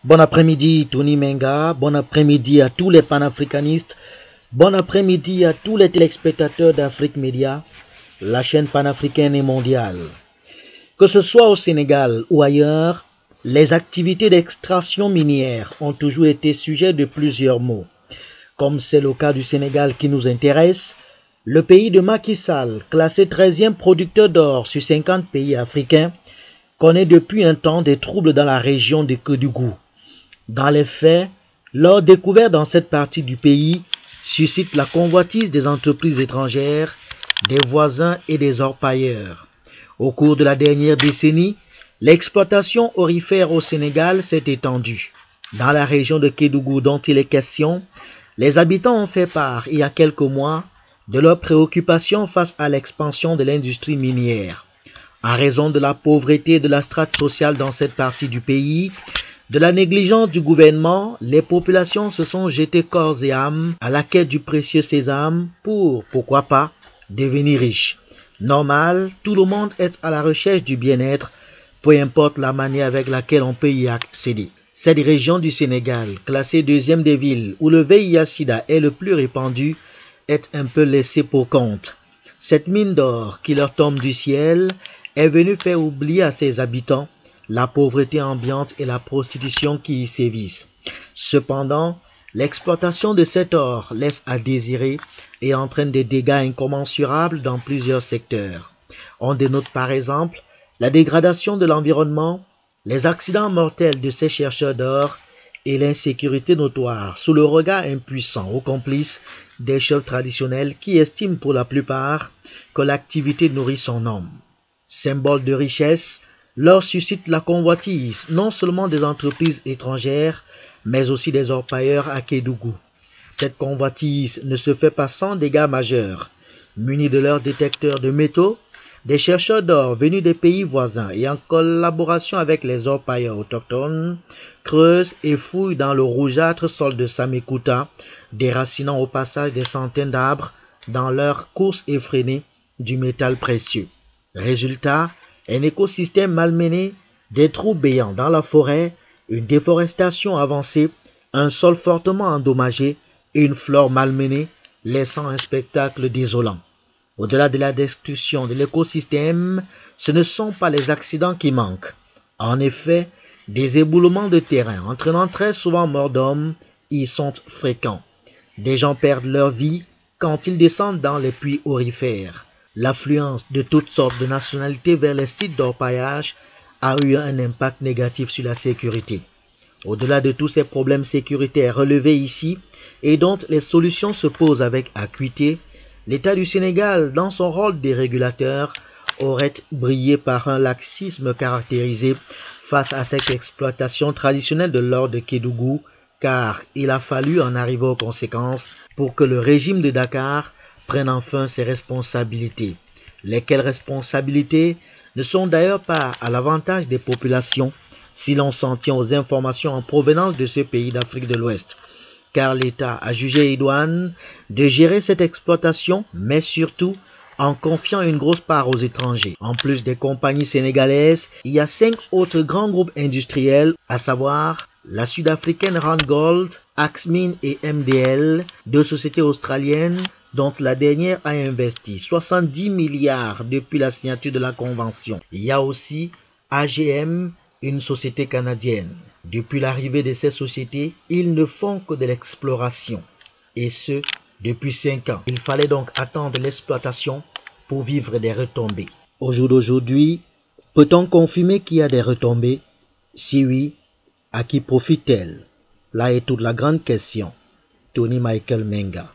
Bon après-midi, Tony Menga. Bon après-midi à tous les panafricanistes. Bon après-midi à tous les téléspectateurs d'Afrique Média, la chaîne panafricaine et mondiale. Que ce soit au Sénégal ou ailleurs, les activités d'extraction minière ont toujours été sujet de plusieurs mots. Comme c'est le cas du Sénégal qui nous intéresse, le pays de Macky Sall, classé 13e producteur d'or sur 50 pays africains, connaît depuis un temps des troubles dans la région de Kédougou. Dans les faits, l'or découvert dans cette partie du pays suscite la convoitise des entreprises étrangères, des voisins et des orpailleurs. Au cours de la dernière décennie, l'exploitation aurifère au Sénégal s'est étendue. Dans la région de Kédougou dont il est question, les habitants ont fait part il y a quelques mois de leurs préoccupations face à l'expansion de l'industrie minière. En raison de la pauvreté de la strate sociale dans cette partie du pays, de la négligence du gouvernement, les populations se sont jetées corps et âme à la quête du précieux sésame pour, pourquoi pas, devenir riches. Normal, tout le monde est à la recherche du bien-être, peu importe la manière avec laquelle on peut y accéder. Cette région du Sénégal, classée deuxième des villes où le VIH-Sida est le plus répandu, est un peu laissée pour compte. Cette mine d'or qui leur tombe du ciel est venue faire oublier à ses habitants la pauvreté ambiante et la prostitution qui y sévissent. Cependant, l'exploitation de cet or laisse à désirer et entraîne des dégâts incommensurables dans plusieurs secteurs. On dénote par exemple la dégradation de l'environnement, les accidents mortels de ces chercheurs d'or et l'insécurité notoire sous le regard impuissant ou complice des chefs traditionnels qui estiment pour la plupart que l'activité nourrit son homme. Symbole de richesse, l'or suscite la convoitise non seulement des entreprises étrangères, mais aussi des orpailleurs à Kédougou. Cette convoitise ne se fait pas sans dégâts majeurs. Munis de leurs détecteurs de métaux, des chercheurs d'or venus des pays voisins et en collaboration avec les orpailleurs autochtones creusent et fouillent dans le rougeâtre sol de Samekuta, déracinant au passage des centaines d'arbres dans leur course effrénée du métal précieux. Résultat, un écosystème malmené, des trous béants dans la forêt, une déforestation avancée, un sol fortement endommagé et une flore malmenée, laissant un spectacle désolant. Au-delà de la destruction de l'écosystème, ce ne sont pas les accidents qui manquent. En effet, des éboulements de terrain entraînant très souvent mort d'hommes y sont fréquents. Des gens perdent leur vie quand ils descendent dans les puits aurifères. L'affluence de toutes sortes de nationalités vers les sites d'orpaillage a eu un impact négatif sur la sécurité. Au-delà de tous ces problèmes sécuritaires relevés ici et dont les solutions se posent avec acuité, l'État du Sénégal, dans son rôle de régulateur, aurait brillé par un laxisme caractérisé face à cette exploitation traditionnelle de l'or de Kédougou, car il a fallu en arriver aux conséquences pour que le régime de Dakar prenne enfin ses responsabilités. Lesquelles responsabilités ne sont d'ailleurs pas à l'avantage des populations si l'on s'en tient aux informations en provenance de ce pays d'Afrique de l'Ouest. Car l'État a jugé idoine de gérer cette exploitation, mais surtout en confiant une grosse part aux étrangers. En plus des compagnies sénégalaises, il y a 5 autres grands groupes industriels, à savoir la sud-africaine Randgold, Axmin et MDL, 2 sociétés australiennes dont la dernière a investi 70 milliards depuis la signature de la convention. Il y a aussi AGM, une société canadienne. Depuis l'arrivée de ces sociétés, ils ne font que de l'exploration. Et ce, depuis 5 ans. Il fallait donc attendre l'exploitation pour vivre des retombées. Au jour d'aujourd'hui, peut-on confirmer qu'il y a des retombées? Si oui, à qui profite-t-elle? Là est toute la grande question. Tony Michael Menga.